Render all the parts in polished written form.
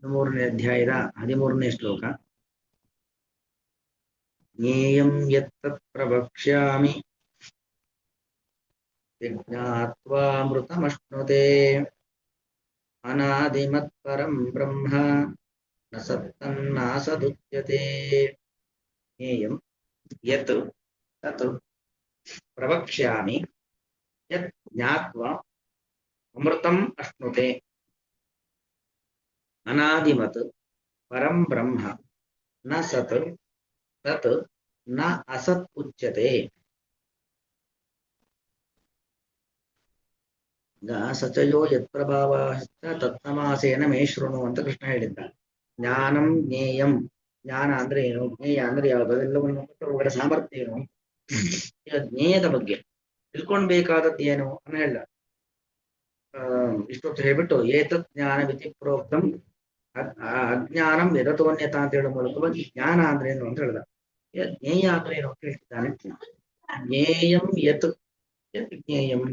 ಮೂರನೇ ಅಧ್ಯಾಯದ 13ನೇ ಶ್ಲೋಕ. ಜ್ಞೇಯಂ ಯತ್ತತ್ ಪ್ರವಕ್ಷ್ಯಾಮಿ ಜ್ಞಾತ್ವಾಮೃತಮಶ್ನುತೆ ಅನಾದಿಮತ್ಪರಂ ಬ್ರಹ್ಮ ನ ಸತ್ತನ್ನಾಸದುಚ್ಯತೆ. ಜ್ಞೇಯಂ ಯತ್ ತತ್ ಪ್ರವಕ್ಷ್ಯಾಮಿ ಯತ್ ಜ್ಞಾತ್ವಾ ಅಮೃತಂ ಅಶ್ನುತೆ ಅನಾದಿಮತ್ ಪರಂ ಬ್ರಹ್ಮ ನ ಸತ್ ತತ್ ನ ಅಸತ್ ಉಚ್ಯತೆ. ಈಗ ಸಚಯೋ ಯತ್ಪ್ರಭಾವ ತತ್ಸಮಾಸೇನ ಮೇ ಶೃಣು ಅಂತ ಕೃಷ್ಣ ಹೇಳಿದ್ದ. ಜ್ಞಾನಂ ಜ್ಞೇಯಂ, ಜ್ಞಾನ ಅಂದ್ರೆ ಏನು, ಜ್ಞೇಯ ಅಂದ್ರೆ ಯಾವುದು, ಅದೆಲ್ಲವನ್ನು ಒಳಗಡೆ ಸಾಮರ್ಥ್ಯ ಏನು. ಈಗ ಜ್ಞೇಯದ ಬಗ್ಗೆ ತಿಳ್ಕೊಳ್ಬೇಕಾದದ್ದು ಏನು ಅಂತ ಹೇಳ. ಇಷ್ಟೊತ್ತು ಹೇಳ್ಬಿಟ್ಟು ಏತತ್ ಜ್ಞಾನ ವಿಧಿ ಪ್ರೋಕ್ತಂ ಅಜ್ಞಾನಂ ಯದತೋನ್ಯತ ಅಂತ ಹೇಳೋ ಮೂಲಕವಾಗಿ ಜ್ಞಾನ ಅಂದ್ರೆ ಏನು ಅಂತ ಹೇಳ್ದ. ಜ್ಞೇಯ ಅಂದ್ರೆ ಏನು ಅಂತ ಹೇಳ್ತಿದ್ದಾನೆ. ಜ್ಞೇಯಂ ಯತ್ ಯತ್ ಜ್ಞೇಯಂ,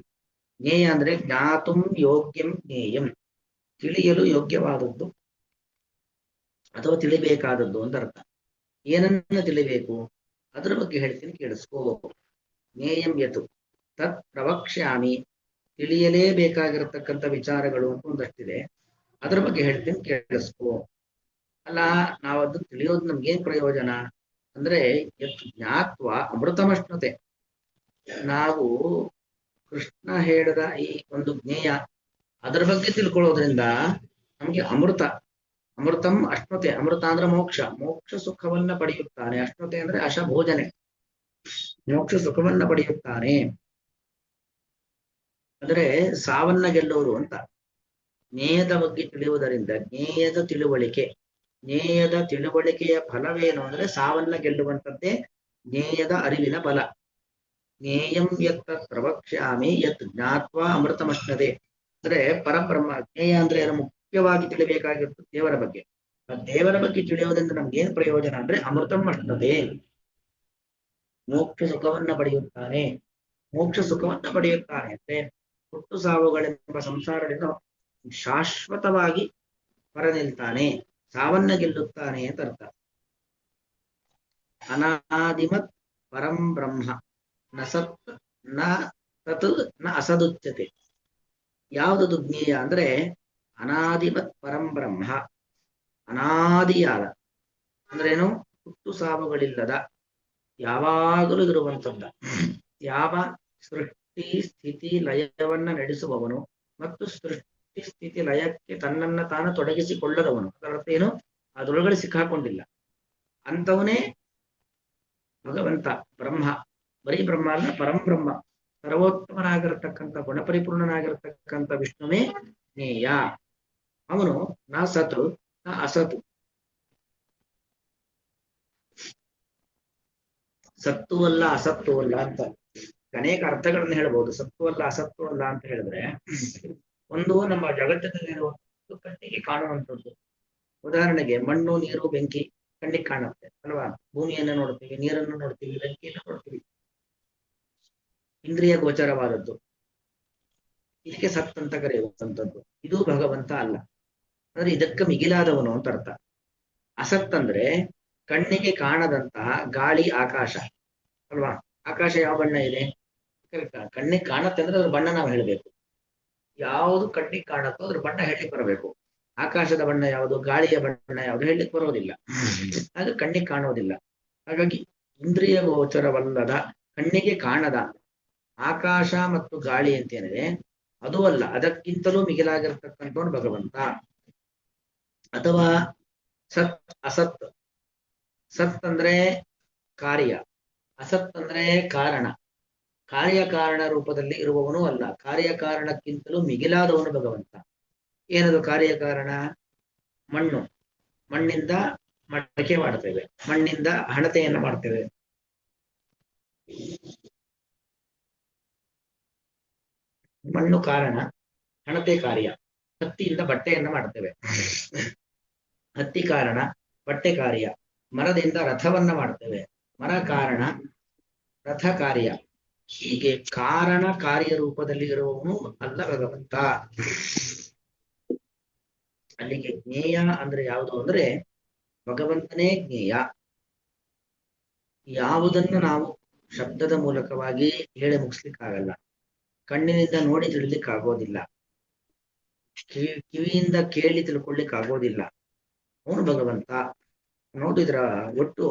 ಜ್ಞೇಯ ಅಂದ್ರೆ ಜ್ಞಾತುಂ ಯೋಗ್ಯಂ ಜ್ಞೇಯಂ, ತಿಳಿಯಲು ಯೋಗ್ಯವಾದದ್ದು ಅಥವಾ ತಿಳಿಬೇಕಾದದ್ದು ಅಂತ ಅರ್ಥ. ಏನನ್ನ ತಿಳಿಬೇಕು ಅದರ ಬಗ್ಗೆ ಹೇಳ್ತೀನಿ, ಕೇಳಿಸ್ಕೋ. ಜ್ಞೇಯಂ ಯತು ತತ್ ಪ್ರವಕ್ಷ್ಯಾಮಿ, ತಿಳಿಯಲೇಬೇಕಾಗಿರತಕ್ಕಂಥ ವಿಚಾರಗಳು ಅಂತ ಒಂದಷ್ಟಿದೆ, ಅದರ ಬಗ್ಗೆ ಹೇಳ್ತೀನಿ ಕೇಳಿಸ್ಕೋ. ಅಲ್ಲ, ನಾವದು ತಿಳಿಯೋದು ನಮ್ಗೇನ್ ಪ್ರಯೋಜನ ಅಂದ್ರೆ ಯತ್ ಜ್ಞಾತ್ವ ಅಮೃತಮಶ್ನುತೆ, ನಾವು ಕೃಷ್ಣ ಹೇಳಿದ ಈ ಒಂದು ಜ್ಞೇಯ ಅದರ ಬಗ್ಗೆ ತಿಳ್ಕೊಳ್ಳೋದ್ರಿಂದ ನಮ್ಗೆ ಅಮೃತ, ಅಮೃತಂ ಅಶ್ನುತೆ, ಅಮೃತ ಅಂದ್ರೆ ಮೋಕ್ಷ, ಮೋಕ್ಷ ಸುಖವನ್ನ ಪಡೆಯುತ್ತಾನೆ. ಅಶ್ನುತೆ ಅಂದ್ರೆ ಅಶಭೋಜನೆ, ಮೋಕ್ಷ ಸುಖವನ್ನ ಪಡೆಯುತ್ತಾನೆ. ಅಂದ್ರೆ ಸಾವನ್ನ ಗೆಲ್ಲೋರು ಅಂತ. ಜ್ಞೇಯದ ಬಗ್ಗೆ ತಿಳಿಯುವುದರಿಂದ ಜ್ಞೇಯದ ತಿಳುವಳಿಕೆ, ಜ್ಞೇಯದ ತಿಳುವಳಿಕೆಯ ಫಲವೇನು ಅಂದ್ರೆ ಸಾವನ್ನ ಗೆಲ್ಲುವಂಥದ್ದೇ ಜ್ಞೇಯದ ಅರಿವಿನ ಫಲ. ಜ್ಞೇಯಂ ಯತ್ ಪ್ರವಕ್ಷ್ಯಾಮಿ ಯತ್ ಜ್ಞಾತ್ವಾ ಅಮೃತಮಶ್ನದೆ ಅಂದ್ರೆ ಪರಬ್ರಹ್ಮ. ಜ್ಞೇಯ ಅಂದ್ರೆ ಮುಖ್ಯವಾಗಿ ತಿಳಿಬೇಕಾಗಿರುತ್ತೆ ದೇವರ ಬಗ್ಗೆ. ದೇವರ ಬಗ್ಗೆ ತಿಳಿಯೋದ್ರಿಂದ ನಮ್ಗೆ ಏನ್ ಪ್ರಯೋಜನ ಅಂದ್ರೆ ಅಮೃತಂ ಅಶ್ನದೆ, ಮೋಕ್ಷ ಸುಖವನ್ನ ಪಡೆಯುತ್ತಾನೆ. ಮೋಕ್ಷ ಸುಖವನ್ನ ಪಡೆಯುತ್ತಾನೆ ಅಂದ್ರೆ ಹುಟ್ಟು ಸಾವುಗಳೆಂಬ ಸಂಸಾರದಿಂದ ಶಾಶ್ವತವಾಗಿ ಹೊರ ನಿಲ್ತಾನೆ, ಸಾವನ್ನ ಗೆಲ್ಲುತ್ತಾನೆ ಅಂತ ಅರ್ಥ. ಅನಾದಿಮತ್ ಪರಂ ಬ್ರಹ್ಮ ನ ಸತ್ ನ ತತ್ ನ ಅಸದುಚ್ಯತೆ. ಯಾವುದದು ಜ್ಞೇಯ ಅಂದ್ರೆ ಅನಾದಿಮತ್ ಪರಂ ಬ್ರಹ್ಮ, ಅನಾದಿಯಾದ ಅಂದ್ರೇನು, ಹುಟ್ಟು ಸಾವುಗಳಿಲ್ಲದ ಯಾವಾಗಲೂ ಇರುವಂತದ್ದ, ಯಾವ ಸೃಷ್ಟಿ ಸ್ಥಿತಿ ಲಯವನ್ನ ನಡೆಸುವವನು ಮತ್ತು ಸೃಷ್ಟಿ ಸ್ಥಿತಿ ಲಯಕ್ಕೆ ತನ್ನನ್ನ ತಾನು ತೊಡಗಿಸಿಕೊಳ್ಳದವನು. ಅದರ ಅರ್ಥ ಏನು, ಅದರೊಳಗಡೆ ಸಿಕ್ಕಾಕೊಂಡಿಲ್ಲ ಅಂತವನೇ ಭಗವಂತ ಬ್ರಹ್ಮ. ಬರೀ ಬ್ರಹ್ಮ ಅಲ್ಲ, ಪರಂ ಬ್ರಹ್ಮ, ಸರ್ವೋತ್ತಮನಾಗಿರತಕ್ಕಂಥ ಗುಣಪರಿಪೂರ್ಣನಾಗಿರತಕ್ಕಂಥ ವಿಷ್ಣುವೇ ಜ್ಞೇಯ. ಅವನು ನ ಸತ್ ನ ಅಸತ್, ಸತ್ತು ಅಲ್ಲ ಅಸತ್ತು ಅಲ್ಲ ಅಂತ ಅನೇಕ ಅರ್ಥಗಳನ್ನು ಹೇಳ್ಬೋದು. ಸತ್ತು ಅಲ್ಲ ಅಸತ್ತು ಅಲ್ಲ ಅಂತ ಹೇಳಿದ್ರೆ, ಒಂದು ನಮ್ಮ ಜಗತ್ತಿನಲ್ಲಿರುವಂಥದ್ದು ಕಣ್ಣಿಗೆ ಕಾಣುವಂಥದ್ದು. ಉದಾಹರಣೆಗೆ ಮಣ್ಣು, ನೀರು, ಬೆಂಕಿ ಕಣ್ಣಿಗೆ ಕಾಣುತ್ತೆ ಅಲ್ವಾ. ಭೂಮಿಯನ್ನು ನೋಡ್ತೀವಿ, ನೀರನ್ನು ನೋಡ್ತೀವಿ, ಬೆಂಕಿಯನ್ನು ನೋಡ್ತೀವಿ, ಇಂದ್ರಿಯ ಗೋಚರವಾದದ್ದು. ಇದಕ್ಕೆ ಸತ್ ಅಂತ ಕರೆಯುವಂಥದ್ದು. ಇದು ಭಗವಂತ ಅಲ್ಲ, ಅಂದ್ರೆ ಇದಕ್ಕೆ ಮಿಗಿಲಾದವನು ಅಂತ ಅರ್ಥ. ಅಸತ್ ಅಂದ್ರೆ ಕಣ್ಣಿಗೆ ಕಾಣದಂತಹ ಗಾಳಿ, ಆಕಾಶ ಅಲ್ವಾ. ಆಕಾಶ ಯಾವ ಬಣ್ಣ ಇದೆ, ಕಣ್ಣಿಗೆ ಕಾಣತ್ತೆ ಅಂದ್ರೆ ಅದ್ರ ಬಣ್ಣ ನಾವು ಹೇಳಬೇಕು. ಯಾವುದು ಕಣ್ಣಿಗೆ ಕಾಣತ್ತೋ ಅದ್ರ ಬಣ್ಣ ಹೇಳಲಿಕ್ಕೆ ಬರಬೇಕು. ಆಕಾಶದ ಬಣ್ಣ ಯಾವುದು, ಗಾಳಿಯ ಬಣ್ಣ ಯಾವುದು ಹೇಳಲಿಕ್ಕೆ ಬರೋದಿಲ್ಲ, ಆಗ ಕಣ್ಣಿಗೆ ಕಾಣೋದಿಲ್ಲ. ಹಾಗಾಗಿ ಇಂದ್ರಿಯ ಗೋಚರವಲ್ಲದ, ಕಣ್ಣಿಗೆ ಕಾಣದ ಆಕಾಶ ಮತ್ತು ಗಾಳಿ ಅಂತೇನಿದೆ ಅದು ಅಲ್ಲ, ಅದಕ್ಕಿಂತಲೂ ಮಿಗಿಲಾಗಿರ್ತಕ್ಕಂಥವನು ಭಗವಂತ. ಅಥವಾ ಸತ್ ಅಸತ್, ಸತ್ ಅಂದ್ರೆ ಕಾರ್ಯ, ಅಸತ್ ಅಂದ್ರೆ ಕಾರಣ. ಕಾರ್ಯಕಾರಣ ರೂಪದಲ್ಲಿ ಇರುವವನು ಅಲ್ಲ, ಕಾರ್ಯಕಾರಣಕ್ಕಿಂತಲೂ ಮಿಗಿಲಾದವನು ಭಗವಂತ. ಏನದು ಕಾರ್ಯಕಾರಣ? ಮಣ್ಣು, ಮಣ್ಣಿಂದ ಮಡಕೆ ಮಾಡ್ತೇವೆ, ಮಣ್ಣಿಂದ ಹಣತೆಯನ್ನು ಮಾಡ್ತೇವೆ. ಮಣ್ಣು ಕಾರಣ, ಹಣತೆ ಕಾರ್ಯ. ಹತ್ತಿಯಿಂದ ಬಟ್ಟೆಯನ್ನು ಮಾಡ್ತೇವೆ, ಹತ್ತಿ ಕಾರಣ, ಬಟ್ಟೆ ಕಾರ್ಯ. ಮರದಿಂದ ರಥವನ್ನ ಮಾಡ್ತೇವೆ, ಮರ ಕಾರಣ, ರಥ ಕಾರ್ಯ. ಹೀಗೆ ಕಾರಣ ಕಾರ್ಯ ರೂಪದಲ್ಲಿ ಇರುವವನು ಅಲ್ಲ ಭಗವಂತ. ಅಲ್ಲಿಗೆ ಜ್ಞೇಯ ಅಂದ್ರೆ ಯಾವುದು ಅಂದ್ರೆ ಭಗವಂತನೇ ಜ್ಞೇಯ. ಯಾವುದನ್ನು ನಾವು ಶಬ್ದದ ಮೂಲಕವಾಗಿ ಹೇಳಿ ಮುಗಿಸ್ಲಿಕ್ಕಾಗಲ್ಲ, ಕಣ್ಣಿನಿಂದ ನೋಡಿ ತಿಳಿಲಿಕ್ಕೆ ಆಗೋದಿಲ್ಲ, ಕಿವಿಯಿಂದ ಕೇಳಿ ತಿಳ್ಕೊಳ್ಳಿಕ್ ಆಗೋದಿಲ್ಲ. ಅವನು ಭಗವಂತ ನೋಡಿದ್ರ ಒಟ್ಟು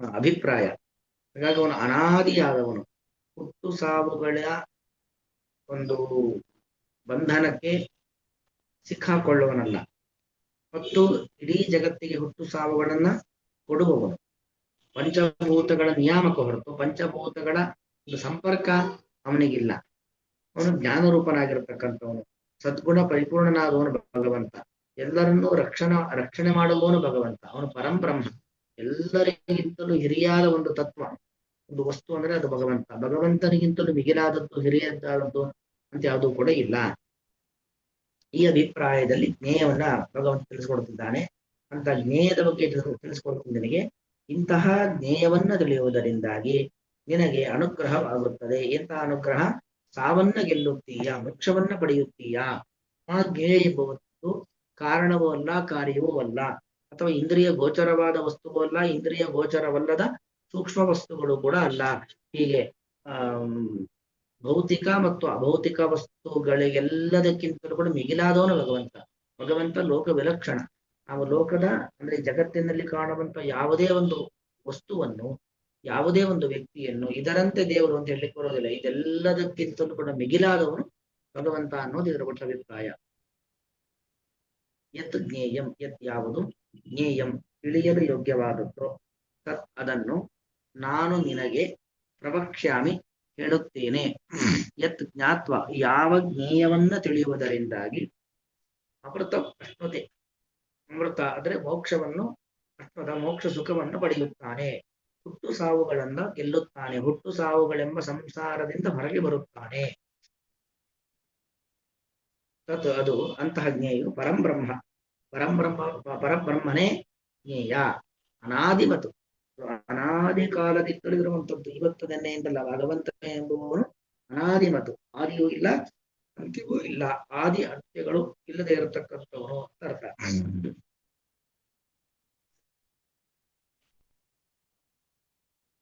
ಅಭಿಪ್ರಾಯ. ಹಾಗಾಗಿ ಅವನು ಅನಾದಿಯಾದವನು, ಹುಟ್ಟು ಸಾವುಗಳ ಒಂದು ಬಂಧನಕ್ಕೆ ಸಿಕ್ಕಾಕೊಳ್ಳುವನಲ್ಲ, ಮತ್ತು ಇಡೀ ಜಗತ್ತಿಗೆ ಹುಟ್ಟು ಸಾವುಗಳನ್ನ ಕೊಡುವವನು. ಪಂಚಭೂತಗಳ ನಿಯಾಮಕ ಹೊರತು ಪಂಚಭೂತಗಳ ಒಂದು ಸಂಪರ್ಕ ಅವನಿಗಿಲ್ಲ. ಅವನು ಜ್ಞಾನರೂಪನಾಗಿರ್ತಕ್ಕಂಥವನು, ಸದ್ಗುಣ ಪರಿಪೂರ್ಣನಾದವನು ಭಗವಂತ, ಎಲ್ಲರನ್ನೂ ರಕ್ಷಣೆ ಮಾಡುವವನು ಭಗವಂತ. ಅವನು ಪರಂಬ್ರಹ್ಮ, ಎಲ್ಲರಿಗಿಂತಲೂ ಹಿರಿಯಾದ ಒಂದು ತತ್ವ, ಒಂದು ವಸ್ತು ಅಂದ್ರೆ ಅದು ಭಗವಂತ. ಭಗವಂತನಿಗಿಂತಲೂ ಮಿಗಿಲಾದದ್ದು ಹಿರಿಯದಾದದ್ದು ಅಂತ ಯಾವುದೂ ಕೂಡ ಇಲ್ಲ. ಈ ಅಭಿಪ್ರಾಯದಲ್ಲಿ ಜ್ಞೇಯವನ್ನ ಭಗವಂತ ತಿಳಿಸ್ಕೊಡ್ತಿದ್ದಾನೆ. ಅಂತ ಜ್ಞೇಯದ ಬಗ್ಗೆ ತಿಳಿಸ್ಕೊಡ್ತೀನಿ ನಿನಗೆ. ಇಂತಹ ಜ್ಞೇಯವನ್ನ ತಿಳಿಯುವುದರಿಂದಾಗಿ ನಿನಗೆ ಅನುಗ್ರಹವಾಗುತ್ತದೆ. ಎಂತಹ ಅನುಗ್ರಹ? ಸಾವನ್ನ ಗೆಲ್ಲುತ್ತೀಯ, ಮೋಕ್ಷವನ್ನ ಪಡೆಯುತ್ತೀಯ. ಆ ಜ್ಞೇಯ ಎಂಬುವುದು ಕಾರಣವೂ ಅಲ್ಲ, ಕಾರ್ಯವೂ ಅಲ್ಲ, ಅಥವಾ ಇಂದ್ರಿಯ ಗೋಚರವಾದ ವಸ್ತುವೂ ಅಲ್ಲ, ಇಂದ್ರಿಯ ಗೋಚರವಲ್ಲದ ಸೂಕ್ಷ್ಮ ವಸ್ತುಗಳು ಕೂಡ ಅಲ್ಲ. ಹೀಗೆ ಭೌತಿಕ ಮತ್ತು ಅಭೌತಿಕ ವಸ್ತುಗಳಿಗೆಲ್ಲದಕ್ಕಿಂತಲೂ ಕೂಡ ಮಿಗಿಲಾದವನು ಭಗವಂತ. ಭಗವಂತ ಲೋಕ ವಿಲಕ್ಷಣ. ನಾವು ಲೋಕದ ಅಂದ್ರೆ ಜಗತ್ತಿನಲ್ಲಿ ಕಾಣುವಂತ ಯಾವುದೇ ಒಂದು ವಸ್ತುವನ್ನು, ಯಾವುದೇ ಒಂದು ವ್ಯಕ್ತಿಯನ್ನು ಇದರಂತೆ ದೇವರು ಅಂತ ಹೇಳಲಿಕ್ಕೆ ಬರೋದಿಲ್ಲ. ಇದೆಲ್ಲದಕ್ಕಿಂತಲೂ ಕೂಡ ಮಿಗಿಲಾದವನು ಭಗವಂತ ಅನ್ನೋದು ಇದರ ಒಟ್ಟ ಅಭಿಪ್ರಾಯ. ಯತ್ ಜ್ಞೇಯಂ, ಯತ್ ಯಾವುದು ಜ್ಞೇಯಂ ತಿಳಿಯಲು ಯೋಗ್ಯವಾದದ್ದು, ತತ್ ಅದನ್ನು ನಾನು ನಿನಗೆ ಪ್ರವಕ್ಷ್ಯಾಮಿ ಹೇಳುತ್ತೇನೆ. ಯತ್ ಜ್ಞಾತ್ವ ಯಾವ ಜ್ಞೇಯವನ್ನ ತಿಳಿಯುವುದರಿಂದಾಗಿ ಅಮೃತ ಅಶ್ನುತೆ, ಅಮೃತ ಅಂದ್ರೆ ಮೋಕ್ಷವನ್ನು, ಅಶ್ವದ ಮೋಕ್ಷ ಸುಖವನ್ನು ಪಡೆಯುತ್ತಾನೆ, ಹುಟ್ಟು ಸಾವುಗಳನ್ನ ಗೆಲ್ಲುತ್ತಾನೆ, ಹುಟ್ಟು ಸಾವುಗಳೆಂಬ ಸಂಸಾರದಿಂದ ಹೊರಗೆ ಬರುತ್ತಾನೆ. ತತ್ ಅದು ಅಂತಹ ಜ್ಞೇಯು ಪರಂಬ್ರಹ್ಮ, ಪರಬ್ರಹ್ಮನೇ ಜ್ಞೇಯ. ಅನಾದಿಮತು, ಅನಾದಿ ಕಾಲದಿಂದಲೂ ಇರುವಂತದ್ದು, ಇವತ್ತು ನೆನ್ನೆಯಿಂದಲ್ಲ. ಭಗವಂತ ಎಂಬುವವನು ಅನಾದಿಮತು, ಆದಿಯೂ ಇಲ್ಲ ಅಂತ್ಯವೂ ಇಲ್ಲ, ಆದಿ ಅಂತ್ಯಗಳು ಇಲ್ಲದೆ ಇರತಕ್ಕಂಥವನು ಅಂತ ಅರ್ಥ.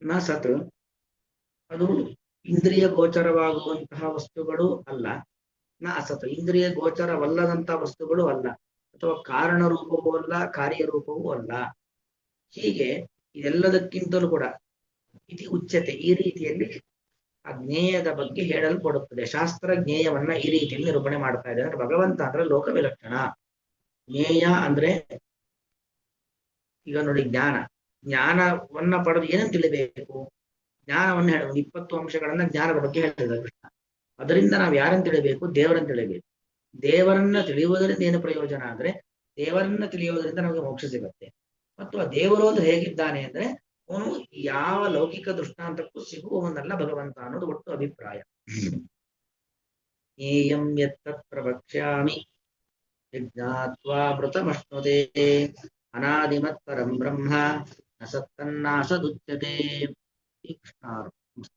ನ ಸತ್, ಅದು ಇಂದ್ರಿಯ ಗೋಚರವಾಗುವಂತಹ ವಸ್ತುಗಳು ಅಲ್ಲ. ನ ಅಸತ್, ಇಂದ್ರಿಯ ಗೋಚರವಲ್ಲದಂತಹ ವಸ್ತುಗಳು ಅಲ್ಲ, ಅಥವಾ ಕಾರಣ ರೂಪವೂ ಅಲ್ಲ, ಕಾರ್ಯರೂಪವೂ ಅಲ್ಲ. ಹೀಗೆ ಇದೆಲ್ಲದಕ್ಕಿಂತಲೂ ಕೂಡ ಇತಿ ಉಚ್ಯತೆ, ಈ ರೀತಿಯಲ್ಲಿ ಆ ಜ್ಞೇಯದ ಬಗ್ಗೆ ಹೇಳಲ್ಪಡುತ್ತದೆ. ಶಾಸ್ತ್ರ ಜ್ಞೇಯವನ್ನ ಈ ರೀತಿಯಲ್ಲಿ ನಿರೂಪಣೆ ಮಾಡ್ತಾ ಇದೆ. ಅಂದ್ರೆ ಭಗವಂತ ಅಂದ್ರೆ ಲೋಕ ವಿಲಕ್ಷಣ. ಜ್ಞೇಯ ಅಂದ್ರೆ ಈಗ ನೋಡಿ, ಜ್ಞಾನವನ್ನ ಪಡೆದು ಏನಂತ ತಿಳಿಬೇಕು? ಜ್ಞಾನವನ್ನ ಹೇಳ 20 ಅಂಶಗಳನ್ನ ಜ್ಞಾನದ ಬಗ್ಗೆ ಹೇಳಿದ ಕೃಷ್ಣ. ಅದರಿಂದ ನಾವು ಯಾರನ್ನು ತಿಳಿಬೇಕು? ದೇವರನ್ನು ತಿಳಿಬೇಕು. ದೇವರನ್ನ ತಿಳಿಯುವುದರಿಂದ ಏನು ಪ್ರಯೋಜನ ಅಂದ್ರೆ, ದೇವರನ್ನ ತಿಳಿಯುವುದರಿಂದ ನಮಗೆ ಮೋಕ್ಷ ಸಿಗುತ್ತೆ. ಮತ್ತು ಆ ದೇವರು ಅಂದ್ರೆ ಹೇಗಿದ್ದಾನೆ ಅಂದ್ರೆ, ಅವನು ಯಾವ ಲೌಕಿಕ ದೃಷ್ಟಾಂತಕ್ಕೂ ಸಿಗುವವನಲ್ಲ ಭಗವಂತ ಅನ್ನೋದು ಒಟ್ಟು ಅಭಿಪ್ರಾಯ. ಏಯಂ ಯತ್ತತ್ ಪ್ರವಕ್ಷ್ಯಾಮಿ ಜ್ಞಾತ್ವಾ ಮೃತಮಶ್ನುತೆ ಅನಾದಿಮತ್ ಪರಂ ಬ್ರಹ್ಮ ನ ಸತ್ತನ್ನಾಸದುಚ್ಯತೆ. ಕೃಷ್ಣಾರ್ಪಣಮಸ್ತು.